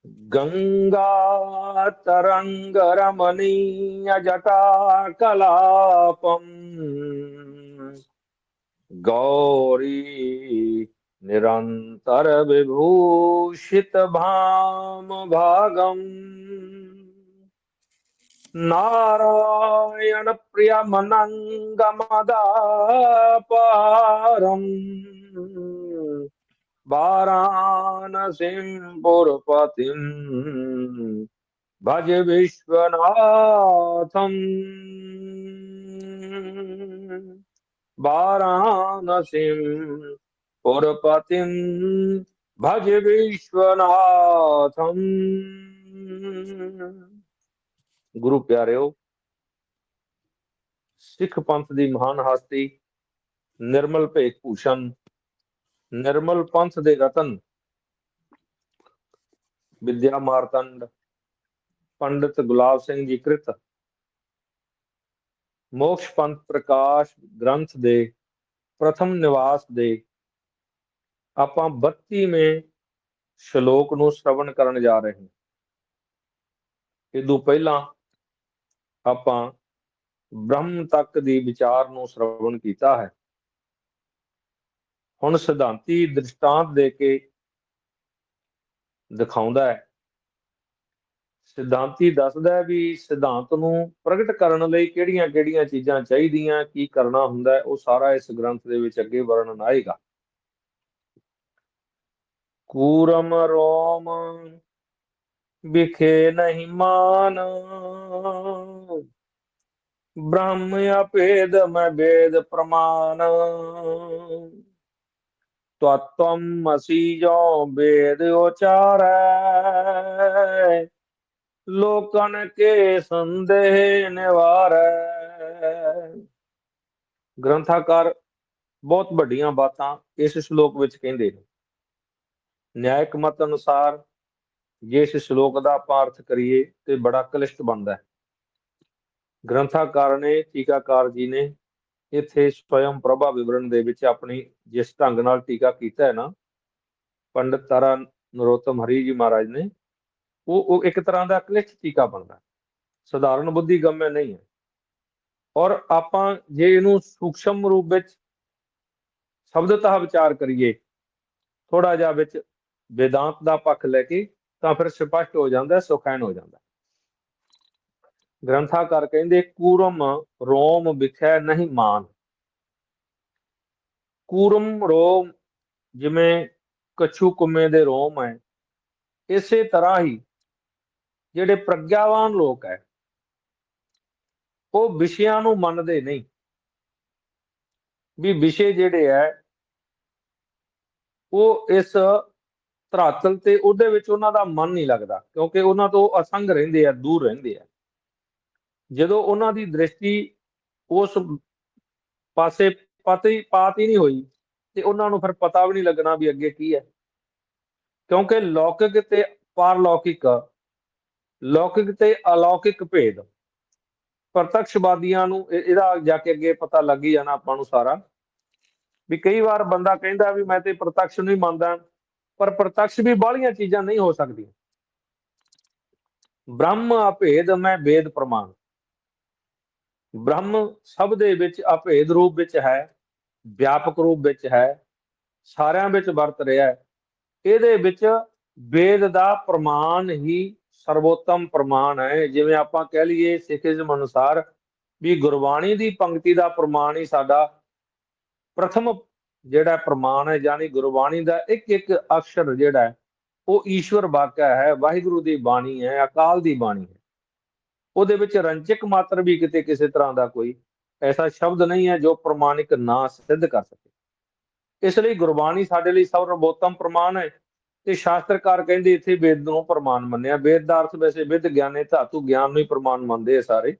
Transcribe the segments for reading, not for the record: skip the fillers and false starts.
गंगा तरंग रमणीय जटा कलापम गौरी निरंतर विभूषित भाम भागम नारायण प्रियमनंगमदापारम वाराणसीं पुरपतिं भज विश्वनाथम वाराणसीं पुरपतिं भज विश्वनाथम। गुरु प्यारेओ, सिख पंथ की महान हस्ती निर्मल भेख भूषण निर्मल पंथ दे रतन विद्या मारतंड पंडित गुलाब सिंह जी कृत मोक्ष पंथ प्रकाश ग्रंथ दे प्रथम निवास दे ਆਪਾਂ 32वें ਸ਼ਲੋਕ ਨੂੰ ਸ਼ਰਵਣ ਕਰਨ ਜਾ ਰਹੇ ਹਾਂ। ਇਦੋਂ ਪਹਿਲਾਂ ਆਪਾਂ ਬ੍ਰਹਮ ਤੱਕ ਦੀ ਵਿਚਾਰ ਨੂੰ ਸ਼ਰਵਣ ਕੀਤਾ ਹੈ। ਹੁਣ ਸਿਧਾਂਤੀ ਦ੍ਰਿਸ਼ਟਾਂਤ ਦੇ ਕੇ ਦਿਖਾਉਂਦਾ ਹੈ। ਸਿਧਾਂਤੀ ਦੱਸਦਾ ਹੈ ਵੀ ਸਿਧਾਂਤ ਨੂੰ ਪ੍ਰਗਟ ਕਰਨ ਲਈ ਕਿਹੜੀਆਂ-ਕਿਹੜੀਆਂ ਚੀਜ਼ਾਂ ਚਾਹੀਦੀਆਂ, ਕੀ ਕਰਨਾ ਹੁੰਦਾ ਹੈ, ਉਹ ਸਾਰਾ ਇਸ ਗ੍ਰੰਥ ਦੇ ਵਿੱਚ ਅੱਗੇ ਵਰਣਨ ਆਏਗਾ। ਕੂਰਮ ਰੋਮ बिखे नहीं मान ब्रह्म अभेद में वेद प्रमाण त्वमसि जो वेद उचार लोकन के संदेह निवार। ग्रंथाकार बहुत ਵੱਡੀਆਂ ਬਾਤਾਂ ਇਸ ਸ਼ਲੋਕ ਵਿੱਚ ਕਹਿੰਦੇ ਨੇ। ਨਿਆਇਕ ਮਤ ਅਨੁਸਾਰ ਜੇ ਇਸ ਸ਼ਲੋਕ ਦਾ ਆਪਾਂ ਅਰਥ ਕਰੀਏ ਤੇ ਬੜਾ ਕਲਿਸ਼ਟ ਬਣਦਾ ਹੈ। ਗ੍ਰੰਥਾਕਾਰ ਨੇ ਟੀਕਾਕਾਰ ਜੀ ਨੇ ਇੱਥੇ ਸਵਯੰ ਪ੍ਰਭਾ ਵਿਵਰਣ ਦੇ ਵਿੱਚ ਆਪਣੀ ਜਿਸ ਢੰਗ ਨਾਲ ਟੀਕਾ ਕੀਤਾ ਹੈ ਨਾ ਪੰਡਿਤ ਤਾਰਾ ਨਰੋਤਮ ਹਰੀ ਜੀ ਮਹਾਰਾਜ ਨੇ, ਉਹ ਇੱਕ ਤਰ੍ਹਾਂ ਦਾ ਕਲਿਸ਼ਟ ਟੀਕਾ ਬਣਦਾ, ਸਧਾਰਨ ਬੁੱਧੀ ਗੰਮੇ ਨਹੀਂ ਹੈ। ਔਰ ਆਪਾਂ ਜੇ ਇਹਨੂੰ ਸੂਖਸ਼ਮ ਰੂਪ ਵਿੱਚ ਸ਼ਬਦਤः ਵਿਚਾਰ ਕਰੀਏ, ਥੋੜਾ ਜਿਹਾ ਵਿੱਚ वेदांत ਦਾ ਪੱਖ ਲੈ ਕੇ, ਤਾਂ ਫਿਰ ਸਪਸ਼ਟ ਹੋ ਜਾਂਦਾ, ਸੁਖੈਨ ਹੋ ਜਾਂਦਾ। ਗ੍ਰੰਥਾਕਾਰ ਕਹਿੰਦੇ ਕੂਰਮ ਰੋਮ ਵਿਖੇ ਨਹੀਂ ਮਾਨ। ਕੂਰਮ ਰੋਮ ਜਿਵੇਂ ਕੱਛੂ ਕੁੰਮੇ ਦੇ ਰੋਮ ਹੈ, ਇਸੇ ਤਰ੍ਹਾਂ ਹੀ ਜਿਹੜੇ ਪ੍ਰਗਿਆਵਾਨ ਲੋਕ ਹੈ ਉਹ ਵਿਸ਼ਿਆਂ ਨੂੰ ਮੰਨਦੇ ਨਹੀਂ, ਵੀ ਵਿਸ਼ੇ ਜਿਹੜੇ ਹੈ ਉਹ ਇਸ ਧਰਾਤਲ ਤੇ ਉਹਦੇ ਵਿੱਚ ਉਹਨਾਂ ਦਾ ਮਨ ਨਹੀਂ ਲੱਗਦਾ, ਕਿਉਂਕਿ ਉਹਨਾਂ ਤੋਂ ਅਸੰਗ ਰਹਿੰਦੇ ਆ, ਦੂਰ ਰਹਿੰਦੇ ਆ। ਜਦੋਂ ਉਹਨਾਂ ਦੀ ਦ੍ਰਿਸ਼ਟੀ ਉਸ ਪਾਸੇ ਪਾਤ ਹੀ ਨਹੀਂ ਹੋਈ ਤੇ ਉਹਨਾਂ ਨੂੰ ਫਿਰ ਪਤਾ ਵੀ ਨਹੀਂ ਲੱਗਣਾ ਵੀ ਅੱਗੇ ਕੀ ਹੈ, ਕਿਉਂਕਿ ਲੌਕਿਕ ਤੇ ਪਾਰਲੌਕਿਕ, ਲੌਕਿਕ ਤੇ ਅਲੌਕਿਕ ਭੇਦ ਪ੍ਰਤੱਖਵਾਦੀਆਂ ਨੂੰ ਇਹਦਾ ਜਾ ਕੇ ਅੱਗੇ ਪਤਾ ਲੱਗ ਹੀ ਜਾਣਾ ਆਪਾਂ ਨੂੰ ਸਾਰਾ। ਵੀ ਕਈ ਵਾਰ ਬੰਦਾ ਕਹਿੰਦਾ ਵੀ ਮੈਂ ਤੇ ਪ੍ਰਤੱਖ ਨਹੀਂ ਮੰਨਦਾ, ਪਰ ਪ੍ਰਤੱਖ ਵੀ ਬਾਹਲੀਆਂ ਚੀਜ਼ਾਂ ਨਹੀਂ ਹੋ ਸਕਦੀਆਂ। ਬ੍ਰਹਮ ਅਭੇਦ ਮੈਂ ਵੇਦ ਪ੍ਰਮਾਣ। ਬ੍ਰਹਮ ਸਭ ਦੇ ਵਿੱਚ ਅਭੇਦ ਰੂਪ ਵਿੱਚ ਹੈ, ਵਿਆਪਕ ਰੂਪ ਵਿੱਚ ਹੈ, ਸਾਰਿਆਂ ਵਿੱਚ ਵਰਤ ਰਿਹਾ ਹੈ। ਇਹਦੇ ਵਿੱਚ ਵੇਦ ਦਾ ਪ੍ਰਮਾਣ ਹੀ ਸਰਵੋਤਮ ਪ੍ਰਮਾਣ ਹੈ। ਜਿਵੇਂ ਆਪਾਂ ਕਹਿ ਲਈਏ ਸਿੱਖੀਜ਼ਮ ਅਨੁਸਾਰ ਵੀ ਗੁਰਬਾਣੀ ਦੀ ਪੰਕਤੀ ਦਾ ਪ੍ਰਮਾਣ ਹੀ ਸਾਡਾ ਪ੍ਰਥਮ ਜਿਹੜਾ ਪ੍ਰਮਾਣ ਹੈ, ਯਾਨੀ ਗੁਰਬਾਣੀ ਦਾ ਇੱਕ ਇੱਕ ਅਕਸ਼ਰ ਜਿਹੜਾ ਹੈ ਉਹ ਈਸ਼ਵਰ ਵਾਕਿਆ ਹੈ, ਵਾਹਿਗੁਰੂ ਦੀ ਬਾਣੀ ਹੈ, ਅਕਾਲ ਦੀ ਬਾਣੀ ਹੈ। ਉਹਦੇ ਵਿੱਚ ਰੰਚਕ ਮਾਤਰ ਵੀ ਕਿਤੇ ਕਿਸੇ ਤਰ੍ਹਾਂ ਦਾ ਕੋਈ ਐਸਾ ਸ਼ਬਦ ਨਹੀਂ ਹੈ ਜੋ ਪ੍ਰਮਾਣਿਕ ਨਾ ਸਿੱਧ ਕਰ ਸਕੇ। ਇਸ ਲਈ ਗੁਰਬਾਣੀ ਸਾਡੇ ਲਈ ਸਰਵੋਤਮ ਪ੍ਰਮਾਣ ਹੈ। ਤੇ ਸ਼ਾਸਤਰਕਾਰ ਕਹਿੰਦੇ ਇੱਥੇ ਵੇਦ ਨੂੰ ਪ੍ਰਮਾਣ ਮੰਨਿਆ। ਵੇਦ ਦਾ ਅਰਥ ਵੈਸੇ ਵਿਦ ਗਿਆਨੇ ਧਾਤੂ ਗਿਆਨ ਨੂੰ ਹੀ ਪ੍ਰਮਾਣ ਮੰਨਦੇ ਆ ਸਾਰੇ।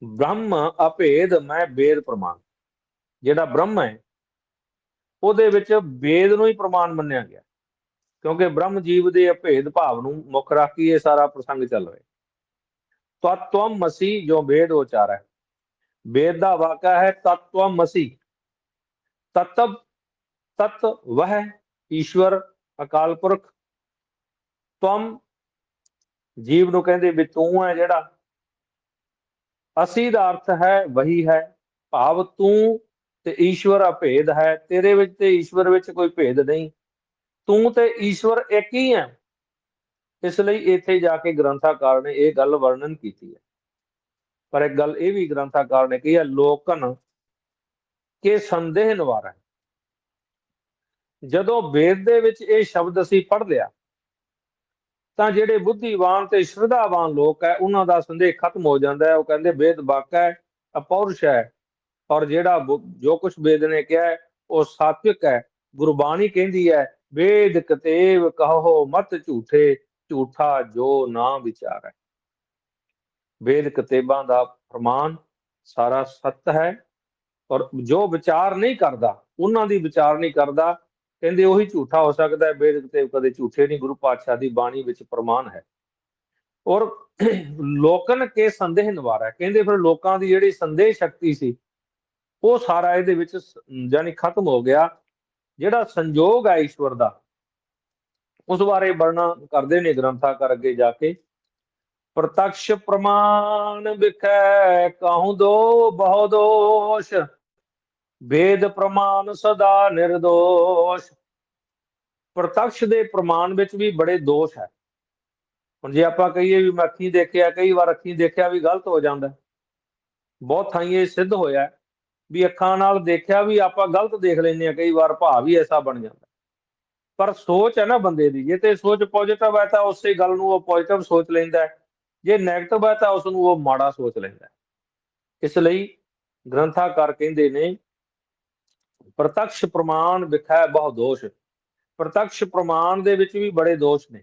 ਬ੍ਰਹਮ ਅਭੇਦ ਮੈਂ ਵੇਦ ਪ੍ਰਮਾਣ, ਜਿਹੜਾ ਬ੍ਰਹਮ ਹੈ ਉਹਦੇ ਵਿੱਚ ਵੇਦ ਨੂੰ ਹੀ ਪ੍ਰਮਾਣ ਮੰਨਿਆ ਗਿਆ, ਕਿਉਂਕਿ ਬ੍ਰਹਮ ਜੀਵ ਦੇ ਅਭੇਦ ਭਾਵ ਨੂੰ ਮੁੱਖ ਰੱਖ ਕੇ ਇਹ ਸਾਰਾ ਪ੍ਰਸੰਗ ਚੱਲ ਰਿਹਾ। ਤਤਵਮਸੀ ਜੋ ਵੇਦ ਉਚਾਰੈ, वेद का वाक्य है तत्वमसि। तत्व तत्व वह ईश्वर अकाल पुरख ਤਵਮ ਜੀਵ ਨੂੰ ਕਹਿੰਦੇ ਵੀ ਤੂੰ ਹੈ ਜਿਹੜਾ। ਅਸੀਂ ਦਾ ਅਰਥ ਹੈ ਵਹੀ ਹੈ, ਭਾਵ ਤੂੰ ਤੇ ਈਸ਼ਵਰ ਅਭੇਦ ਹੈ, ਤੇਰੇ ਵਿੱਚ ਤੇ ਈਸ਼ਵਰ ਵਿੱਚ ਕੋਈ ਭੇਦ ਨਹੀਂ, ਤੂੰ ਤੇ ਈਸ਼ਵਰ ਇੱਕ ਹੀ ਹੈ। ਇਸ ਲਈ ਇੱਥੇ ਜਾ ਕੇ ਗ੍ਰੰਥਾਕਾਰ ਨੇ ਇਹ ਗੱਲ ਵਰਣਨ ਕੀਤੀ ਹੈ। ਪਰ ਇੱਕ ਗੱਲ ਇਹ ਵੀ ਗ੍ਰੰਥਾਕਾਰ ਨੇ ਕਹੀ ਹੈ, ਲੋਕਨ ਕੇ ਸੰਦੇਹ ਨਿਵਾਰੈ। ਜਦੋਂ ਵੇਦ ਦੇ ਵਿੱਚ ਇਹ ਸ਼ਬਦ ਅਸੀਂ ਪੜ੍ਹ ਲਿਆ ਤਾਂ ਜਿਹੜੇ ਬੁੱਧੀਵਾਨ ਤੇ ਸ਼ਰਧਾਵਾਨ ਲੋਕ ਹੈ ਉਹਨਾਂ ਦਾ ਸੰਦੇਹ ਖਤਮ ਹੋ ਜਾਂਦਾ ਹੈ। ਉਹ ਕਹਿੰਦੇ ਵੇਦ ਵਾਕ ਹੈ, ਅਪੌਰੁਸ਼ ਹੈ, ਔਰ ਜਿਹੜਾ ਜੋ ਕੁਝ ਵੇਦ ਨੇ ਕਿਹਾ ਹੈ ਉਹ ਸਾਤਵਿਕ ਹੈ। ਗੁਰਬਾਣੀ ਕਹਿੰਦੀ ਹੈ ਵੇਦ ਕਤੇਵ ਕਹੋ ਮਤ ਝੂਠੇ, ਝੂਠਾ ਜੋ ਨਾ ਵਿਚਾਰੈ। ਵੇਦ ਕਤੇਬਾਂ ਦਾ ਫਰਮਾਨ ਸਾਰਾ ਸੱਤ ਹੈ, ਔਰ ਜੋ ਵਿਚਾਰ ਨਹੀਂ ਕਰਦਾ, ਉਹਨਾਂ ਦੀ ਵਿਚਾਰ ਨਹੀਂ ਕਰਦਾ, ਕਹਿੰਦੇ ਉਹੀ ਝੂਠਾ ਹੋ ਸਕਦਾ ਹੈ। ਵੇਦ ਕਤੇਬ ਕਦੇ ਝੂਠੇ ਨਹੀਂ, ਗੁਰੂ ਪਾਤਸ਼ਾਹ ਦੀ ਬਾਣੀ ਵਿੱਚ ਪ੍ਰਮਾਣ ਹੈ। ਔਰ ਲੋਕਨ ਕੇ ਸੰਦੇਹ ਨਿਵਾਰੈ, ਕਹਿੰਦੇ ਫਿਰ ਲੋਕਾਂ ਦੀ ਜਿਹੜੀ ਸੰਦੇਹ ਸ਼ਕਤੀ ਸੀ ਉਹ ਸਾਰਾ ਇਹਦੇ ਵਿੱਚ ਜਾਨੀ ਖਤਮ ਹੋ ਗਿਆ। ਜਿਹੜਾ ਸੰਜੋਗ ਹੈ ਈਸ਼ਵਰ ਦਾ ਉਸ ਬਾਰੇ ਵਰਣਨ ਕਰਦੇ ਨੇ ਗ੍ਰੰਥਾਕਾਰ ਅੱਗੇ ਜਾ ਕੇ। ਪ੍ਰਤਕਸ਼ ਪ੍ਰਮਾਣ ਵਿਖੈ ਕਹੂੰ ਦੋ ਬਹੁ ਦੋਸ਼, ਵੇਦ ਪ੍ਰਮਾਣ ਸਦਾ ਨਿਰਦੋਸ਼। ਪ੍ਰਤਕਸ਼ ਦੇ ਪ੍ਰਮਾਣ ਵਿੱਚ ਵੀ ਬੜੇ ਦੋਸ਼ ਹੈ। ਹੁਣ ਜੇ ਆਪਾਂ ਕਹੀਏ ਵੀ ਮੈਂ ਅੱਖੀਂ ਦੇਖਿਆ, ਕਈ ਵਾਰ ਅੱਖੀਂ ਦੇਖਿਆ ਵੀ ਗਲਤ ਹੋ ਜਾਂਦਾ। ਬਹੁਤ ਥਾਈਂ ਇਹ ਸਿੱਧ ਹੋਇਆ ਵੀ ਅੱਖਾਂ ਨਾਲ ਦੇਖਿਆ ਵੀ ਆਪਾਂ ਗਲਤ ਦੇਖ ਲੈਂਦੇ ਹਾਂ, ਕਈ ਵਾਰ ਭਾਵ ਵੀ ਐਸਾ ਬਣ ਜਾਂਦਾ। ਪਰ ਸੋਚ ਹੈ ਨਾ ਬੰਦੇ ਦੀ, ਜੇ ਤੇ ਸੋਚ ਪੋਜ਼ਿਟਿਵ ਹੈ ਤਾਂ ਉਸੇ ਗੱਲ ਨੂੰ ਉਹ ਪੋਜ਼ਿਟਿਵ ਸੋਚ ਲੈਂਦਾ, ਜੇ ਨੈਗੇਟਿਵ ਹੈ ਤਾਂ ਉਸ ਨੂੰ ਉਹ ਮਾੜਾ ਸੋਚ ਲੈਂਦਾ। ਇਸ ਲਈ ਗ੍ਰੰਥਾਕਾਰ ਕਹਿੰਦੇ ਨੇ ਪ੍ਰਤਕਸ਼ ਪ੍ਰਮਾਣ ਵਿਖੈ ਬਹੁ ਦੋਸ਼। ਪ੍ਰਤਕਸ਼ ਪ੍ਰਮਾਣ ਦੇ ਵਿੱਚ ਵੀ ਬੜੇ ਦੋਸ਼ ਨੇ।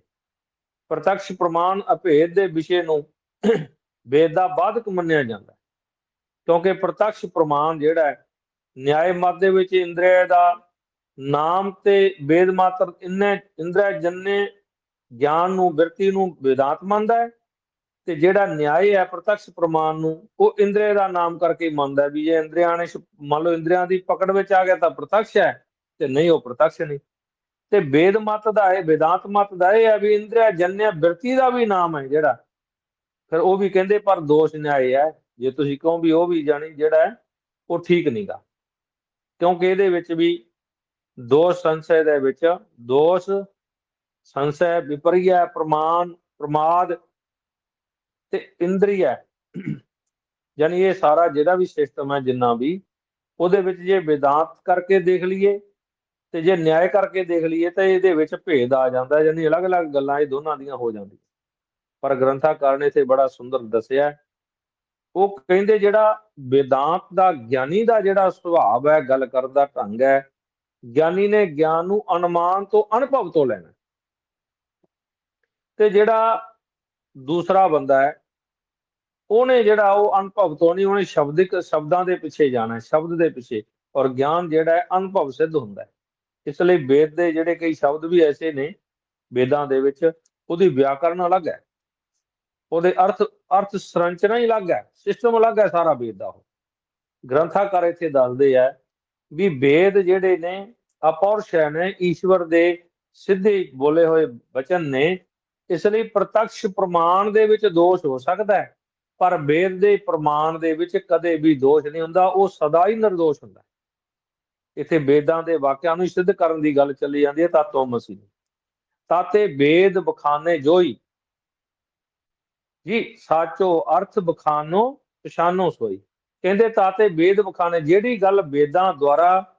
ਪ੍ਰਤਕਸ਼ ਪ੍ਰਮਾਣ ਅਭੇਦ ਦੇ ਵਿਸ਼ੇ ਨੂੰ ਵੇਦ ਦਾ ਬਾਧਕ ਮੰਨਿਆ ਜਾਂਦਾ, ਕਿਉਂਕਿ ਪ੍ਰਤਕਸ਼ ਪ੍ਰਮਾਣ ਜਿਹੜਾ ਹੈ ਨਿਆਏ ਮਤ ਦੇ ਵਿੱਚ ਇੰਦਰੀ ਦਾ ਨਾਮ ਤੇ ਵੇਦ ਮਾਤਰ ਇੰਦਰੀ ਜੰਨੇ ਗਿਆਨ ਨੂੰ ਬਿਰਤੀ ਨੂੰ ਵੇਦਾਂਤ ਮੰਨਦਾ ਹੈ, ਤੇ ਜਿਹੜਾ ਨਿਆਏ ਹੈ ਪ੍ਰਤਕਸ਼ ਪ੍ਰਮਾਣ ਨੂੰ ਉਹ ਇੰਦਰੀ ਦਾ ਨਾਮ ਕਰਕੇ ਮੰਨਦਾ ਵੀ ਜੇ ਇੰਦਰੀਆਂ ਨੇ ਮੰਨ ਲਓ ਇੰਦਰੀਆਂ ਦੀ ਪਕੜ ਵਿੱਚ ਆ ਗਿਆ ਤਾਂ ਪ੍ਰਤਕਸ਼ ਹੈ, ਤੇ ਨਹੀਂ ਉਹ ਪ੍ਰਤਕਸ਼ ਨਹੀਂ। ਤੇ ਵੇਦ ਮਤ ਦਾ ਹੈ, ਵੇਦਾਂਤ ਮਤ ਦਾ ਇਹ ਹੈ ਵੀ ਇੰਦਰੀ ਜੰਨਿਆ ਬਿਰਤੀ ਦਾ ਵੀ ਨਾਮ ਹੈ ਜਿਹੜਾ, ਫਿਰ ਉਹ ਵੀ ਕਹਿੰਦੇ ਪਰ ਦੋਸ਼ ਨਿਆਏ ਹੈ। ਜੇ ਤੁਸੀਂ ਕਹੋ ਵੀ ਉਹ ਵੀ ਜਾਣੀ ਜਿਹੜਾ ਹੈ ਉਹ ਠੀਕ ਨਹੀਂਗਾ, ਕਿਉਂਕਿ ਇਹਦੇ ਵਿੱਚ ਵੀ ਦੋਸ਼ ਸੰਸ਼य ਦੇ ਵਿੱਚ ਦੋਸ਼ ਸੰਸ਼य ਵਿਪਰੀਆ ਪ੍ਰਮਾਣ ਪ੍ਰਮਾਦ ਤੇ ਇੰਦਰੀਆ, ਯਾਨੀ ਇਹ ਸਾਰਾ ਜਿਹੜਾ ਵੀ ਸਿਸਟਮ ਹੈ ਜਿੰਨਾ ਵੀ ਉਹਦੇ ਵਿੱਚ ਜੇ ਵੇਦਾਂਤ ਕਰਕੇ ਦੇਖ ਲਈਏ ਤੇ ਜੇ ਨਿਆਏ ਕਰਕੇ ਦੇਖ ਲਈਏ ਤਾਂ ਇਹਦੇ ਵਿੱਚ ਭੇਦ ਆ ਜਾਂਦਾ, ਯਾਨੀ ਅਲੱਗ-ਅਲੱਗ ਗੱਲਾਂ ਇਹ ਦੋਨਾਂ ਦੀਆਂ ਹੋ ਜਾਂਦੀਆਂ। ਪਰ ਗ੍ਰੰਥਾਕਾਰ ਨੇ ਇੱਥੇ ਬੜਾ ਸੁੰਦਰ ਦੱਸਿਆ। ਉਹ ਕਹਿੰਦੇ ਜਿਹੜਾ ਵੇਦਾਂਤ ਦਾ ਗਿਆਨੀ ਦਾ ਜਿਹੜਾ ਸੁਭਾਅ ਹੈ, ਗੱਲ ਕਰਨ ਦਾ ਢੰਗ ਹੈ, ਗਿਆਨੀ ਨੇ ਗਿਆਨ ਨੂੰ ਅਨੁਮਾਨ ਤੋਂ ਅਨੁਭਵ ਤੋਂ ਲੈਣਾ, ਤੇ ਜਿਹੜਾ ਦੂਸਰਾ ਬੰਦਾ ਹੈ ਉਹਨੇ ਜਿਹੜਾ ਉਹ ਅਨੁਭਵ ਤੋਂ ਨਹੀਂ, ਉਹਨੇ ਸ਼ਬਦਿਕ ਸ਼ਬਦਾਂ ਦੇ ਪਿੱਛੇ ਜਾਣਾ, ਸ਼ਬਦ ਦੇ ਪਿੱਛੇ। ਔਰ ਗਿਆਨ ਜਿਹੜਾ ਹੈ ਅਨੁਭਵ ਸਿੱਧ ਹੁੰਦਾ ਹੈ। ਇਸ ਲਈ ਵੇਦ ਦੇ ਜਿਹੜੇ ਕਈ ਸ਼ਬਦ ਵੀ ਐਸੇ ਨੇ ਵੇਦਾਂ ਦੇ ਵਿੱਚ, ਉਹਦੀ ਵਿਆਕਰਨ ਅਲੱਗ ਹੈ, ਉਹਦੇ ਅਰਥ ਸੰਰਚਨਾ ਹੀ ਅਲੱਗ ਹੈ, ਸਿਸਟਮ ਅਲੱਗ ਹੈ ਸਾਰਾ ਵੇਦ ਦਾ। ਉਹ ਗ੍ਰੰਥਾਕਾਰ ਇੱਥੇ ਦੱਸਦੇ ਆ ਵੀ ਵੇਦ ਜਿਹੜੇ ਨੇ ਅਪੌਰੁਸ਼ ਨੇ, ਈਸ਼ਵਰ ਦੇ ਸਿੱਧੇ ਬੋਲੇ ਹੋਏ ਬਚਨ ਨੇ। ਇਸ ਲਈ ਪ੍ਰਤੱਕਸ਼ ਪ੍ਰਮਾਣ ਦੇ ਵਿੱਚ ਦੋਸ਼ ਹੋ ਸਕਦਾ ਹੈ, ਪਰ ਵੇਦ ਦੇ ਪ੍ਰਮਾਣ ਦੇ ਵਿੱਚ ਕਦੇ ਵੀ ਦੋਸ਼ ਨਹੀਂ ਹੁੰਦਾ, ਉਹ ਸਦਾ ਹੀ ਨਿਰਦੋਸ਼ ਹੁੰਦਾ। ਇੱਥੇ ਵੇਦਾਂ ਦੇ ਵਾਕਿਆਂ ਨੂੰ ਸਿੱਧ ਕਰਨ ਦੀ ਗੱਲ ਚੱਲੀ ਜਾਂਦੀ ਹੈ। ਤਤਵਮਸੀ ਤਾਤੇ ਵੇਦ ਬਖਾਨੇ ਜੋਈ ਜੀ, ਸਾਚੋ ਅਰਥ ਬਖਾਨੋ ਪਛਾਨੋ ਸੋਈ। ਕਹਿੰਦੇ ਤਾਤੇ ਵੇਦ ਬਖਾਨੇ, ਜਿਹੜੀ ਗੱਲ ਵੇਦਾਂ ਦੁਆਰਾ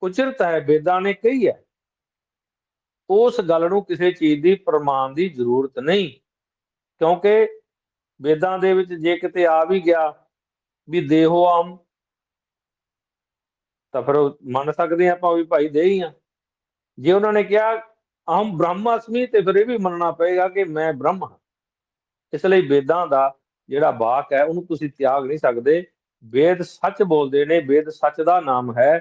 ਉਚਰਿਤ ਹੈ, ਵੇਦਾਂ ਨੇ ਕਹੀ ਹੈ, ਉਸ ਗੱਲ ਨੂੰ ਕਿਸੇ ਚੀਜ਼ ਦੀ ਪ੍ਰਮਾਣ ਦੀ ਜ਼ਰੂਰਤ ਨਹੀਂ। ਕਿਉਂਕਿ ਵੇਦਾਂ ਦੇ ਵਿੱਚ ਜੇ ਕਿਤੇ ਆ ਵੀ ਗਿਆ ਵੀ ਦੇਹੋ ਆਮ, ਤਾਂ ਫਿਰ ਮੰਨ ਸਕਦੇ ਆਪਾਂ ਵੀ ਭਾਈ ਦੇ ਹੀ ਆ। ਜੇ ਉਹਨਾਂ ਨੇ ਕਿਹਾ ਅਹਮ ਬ੍ਰਹਮਾਸਮੀ, ਤੇ ਫਿਰ ਇਹ ਵੀ ਮੰਨਣਾ ਪਏਗਾ ਕਿ ਮੈਂ ਬ੍ਰਹਮ ਹਾਂ। ਇਸ ਲਈ ਵੇਦਾਂ ਦਾ ਜਿਹੜਾ ਵਾਕ ਹੈ ਉਹਨੂੰ ਤੁਸੀਂ ਤਿਆਗ ਨਹੀਂ ਸਕਦੇ। ਵੇਦ ਸੱਚ ਬੋਲਦੇ ਨੇ, ਵੇਦ ਸੱਚ ਦਾ ਨਾਮ ਹੈ।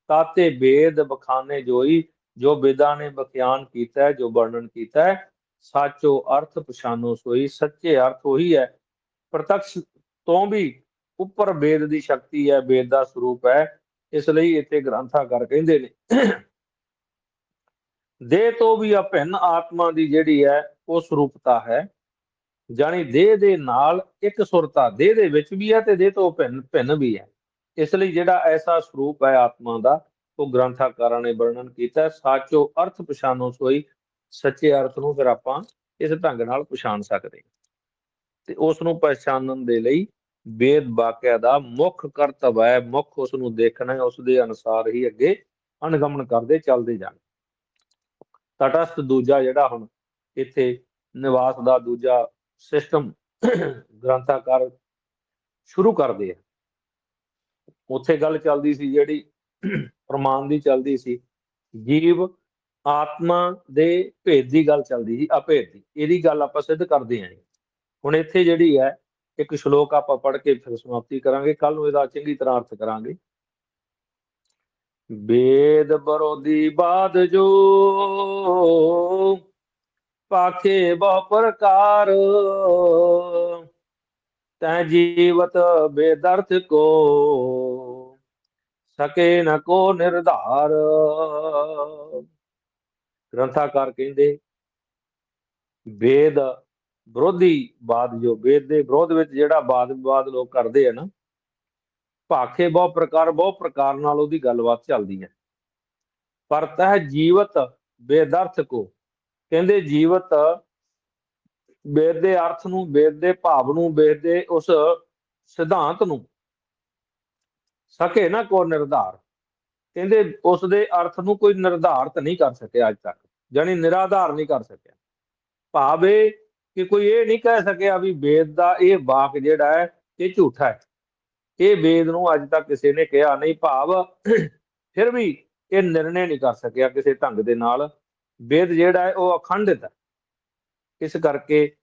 ਤਾਤੇ ਵੇਦ ਬਖਾਨੇ ਜੋਈ, ਜੋ ਵੇਦਾਂ ਨੇ ਬਖਿਆਨ ਕੀਤਾ, ਜੋ ਵਰਣਨ ਕੀਤਾ, ਸਾਚੋ ਅਰਥ ਪਛਾਨੋ ਸੋਈ, ਸੱਚੇ ਅਰਥ ਉਹੀ ਹੈ। ਪ੍ਰਤੱਕਸ਼ ਤੋਂ ਵੀ ਉੱਪਰ ਵੇਦ ਦੀ ਸ਼ਕਤੀ ਹੈ, ਵੇਦ ਦਾ ਸਰੂਪ ਹੈ। ਇਸ ਲਈ ਇੱਥੇ ਗ੍ਰੰਥਾਕਾਰ ਕਹਿੰਦੇ ਨੇ ਦੇਹ ਤੋਂ ਵੀ ਅਭਿੰਨ ਆਤਮਾ ਦੀ ਜਿਹੜੀ ਹੈ ਉਸ ਰੂਪਤਾ ਹੈ, ਜਾਣੀ ਦੇਹ ਦੇ ਨਾਲ ਇੱਕ ਸੁਰਤਾ, ਦੇਹ ਦੇ ਵਿੱਚ ਵੀ ਹੈ ਤੇ ਦੇਹ ਤੋਂ ਭਿੰਨ ਭਿੰਨ ਵੀ ਹੈ। ਇਸ ਲਈ ਜਿਹੜਾ ਐਸਾ ਸਰੂਪ ਹੈ ਆਤਮਾ ਦਾ, ਉਹ ਗ੍ਰੰਥਾਕਾਰਾਂ ਨੇ ਵਰਣਨ ਕੀਤਾ। ਸਾਚੋ ਅਰਥ ਪਛਾਨੋ ਸੋਈ, ਸੱਚੇ ਅਰਥ ਨੂੰ ਫਿਰ ਆਪਾਂ ਇਸ ਢੰਗ ਨਾਲ ਪਛਾਣ ਸਕਦੇ ਹਾਂ। ਤੇ ਉਸ ਨੂੰ ਪਛਾਣਨ ਦੇ ਲਈ ਵੇਦ ਵਾਕਿਆ ਦਾ ਮੁੱਖ ਕਰਤੱਵ ਹੈ, ਮੁੱਖ ਉਸ ਨੂੰ ਦੇਖਣਾ ਹੈ, ਉਸ ਦੇ ਅਨੁਸਾਰ ਹੀ ਅੱਗੇ ਅਨੁਗਮਨ ਕਰਦੇ ਚੱਲਦੇ ਜਾਣ। ਤਟਸਥ ਦੂਜਾ ਜਿਹੜਾ ਹੁਣ ਇੱਥੇ ਨਿਵਾਸ ਦਾ ਦੂਜਾ ਸਿਸਟਮ ਗ੍ਰੰਥਾਕਾਰ ਸ਼ੁਰੂ ਕਰਦੇ ਆ, ਉੱਥੇ ਗੱਲ ਚੱਲਦੀ ਸੀ ਜਿਹੜੀ ਪ੍ਰਮਾਣ ਦੀ ਚੱਲਦੀ ਸੀ, ਜੀਵ ਆਤਮਾ ਦੇ ਭੇਦ ਦੀ ਗੱਲ ਚੱਲਦੀ ਸੀ, ਅਭੇਦ ਦੀ। ਇਹਦੀ ਗੱਲ ਆਪਾਂ ਸਿੱਧ ਕਰਦੇ ਆਂ। ਹੁਣ ਇੱਥੇ ਜਿਹੜੀ ਹੈ ਇੱਕ ਸ਼ਲੋਕ ਆਪਾਂ ਪੜ੍ਹ ਕੇ ਫਿਰ ਸਮਾਪਤੀ ਕਰਾਂਗੇ, ਕੱਲ ਨੂੰ ਇਹਦਾ ਚੰਗੀ ਤਰ੍ਹਾਂ ਅਰਥ ਕਰਾਂਗੇ। वेद बरोधी बाध जो पाखे बहु प्रकार, तै जीवत बेदर्थ को सके न को निर्धार। ਗ੍ਰੰਥਾਕਾਰ ਕਹਿੰਦੇ ਵੇਦ ਵਿਰੋਧੀ ਬਾਦ, ਜੋ ਵੇਦ ਦੇ ਵਿਰੋਧ ਵਿੱਚ ਜਿਹੜਾ ਬਾਦ ਵਿਵਾਦ ਲੋਕ ਕਰਦੇ ਆ ਨਾ, ਭਾਖੇ ਬਹੁ ਪ੍ਰਕਾਰ ਨਾਲ ਉਹਦੀ ਗੱਲਬਾਤ ਚੱਲਦੀ ਹੈ। ਪਰ ਤਹ ਜੀਵਤ ਬੇਦਰਥ ਕੋ, ਕਹਿੰਦੇ ਜੀਵਤ ਵੇਦ ਦੇ ਅਰਥ ਨੂੰ, ਵੇਦ ਦੇ ਭਾਵ ਨੂੰ, ਵੇਦ ਦੇ ਉਸ ਸਿਧਾਂਤ ਨੂੰ ਸਕੇ ਨਾ ਕੋ ਨਿਰਧਾਰ, ਕਹਿੰਦੇ ਉਸ ਦੇ ਅਰਥ ਨੂੰ ਕੋਈ ਨਿਰਧਾਰਤ ਨਹੀਂ ਕਰ ਸਕਿਆ ਅੱਜ ਤੱਕ, ਜਾਨੀ ਨਿਰਾਧਾਰ ਨਹੀਂ ਕਰ ਸਕਿਆ। ਭਾਵ ਇਹ ਕਿ ਕੋਈ ਇਹ ਨਹੀਂ ਕਹਿ ਸਕਿਆ ਵੀ ਵੇਦ ਦਾ ਇਹ ਵਾਕ ਜਿਹੜਾ ਹੈ ਇਹ ਝੂਠਾ ਹੈ, ਇਹ ਵੇਦ ਨੂੰ ਅੱਜ ਤੱਕ ਕਿਸੇ ਨੇ ਕਿਹਾ ਨਹੀਂ। ਭਾਵ ਫਿਰ ਵੀ ਇਹ ਨਿਰਣੇ ਨਹੀਂ ਕਰ ਸਕਿਆ ਕਿਸੇ ਢੰਗ ਦੇ ਨਾਲ, ਵੇਦ ਜਿਹੜਾ ਹੈ ਉਹ ਅਖੰਡਿਤ ਹੈ, ਇਸ ਕਰਕੇ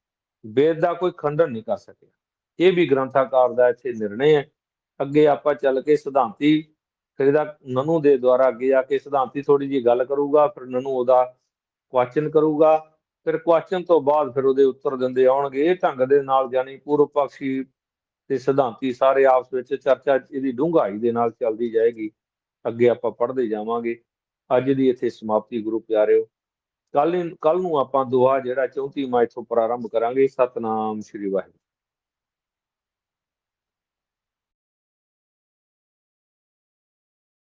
ਵੇਦ ਦਾ ਕੋਈ ਖੰਡਨ ਨਹੀਂ ਕਰ ਸਕਿਆ। ਇਹ ਵੀ ਗ੍ਰੰਥਾਕਾਰ ਦਾ ਇੱਥੇ ਨਿਰਣੇ ਹੈ। ਅੱਗੇ ਆਪਾਂ ਚੱਲ ਕੇ ਸਿਧਾਂਤੀ ਫਿਰ ਇਹਦਾ ਨਨੂ ਦੇ ਦੁਆਰਾ ਅੱਗੇ ਜਾ ਕੇ ਸਿਧਾਂਤੀ ਥੋੜੀ ਜਿਹੀ ਗੱਲ ਕਰੂਗਾ, ਫਿਰ ਨਨੂ ਉਹਦਾ ਕੁਐਸਚਨ ਕਰੂਗਾ, ਫਿਰ ਕੁਐਸਚਨ ਤੋਂ ਬਾਅਦ ਫਿਰ ਉਹਦੇ ਉੱਤਰ ਦਿੰਦੇ ਆਉਣਗੇ। ਇਹ ਢੰਗ ਦੇ ਨਾਲ ਜਾਨੀ ਪੂਰਵ ਪਕਸ਼ੀ ਤੇ ਸਿਧਾਂਤੀ ਸਾਰੇ ਆਪਸ ਵਿੱਚ ਚਰਚਾ ਇਹਦੀ ਡੂੰਘਾਈ ਦੇ ਨਾਲ ਚੱਲਦੀ ਜਾਏਗੀ, ਅੱਗੇ ਆਪਾਂ ਪੜ੍ਹਦੇ ਜਾਵਾਂਗੇ। ਅੱਜ ਦੀ ਇੱਥੇ ਸਮਾਪਤੀ ਗੁਰੂ ਪਿਆਰਿਓ। ਕੱਲ ਨੂੰ ਆਪਾਂ ਦੋਹਾ ਜਿਹੜਾ 34ਵਾਂ ਇੱਥੋਂ ਪ੍ਰਾਰੰਭ ਕਰਾਂਗੇ। ਸਤਨਾਮ ਸ੍ਰੀ ਵਾਹਿਗੁਰੂ।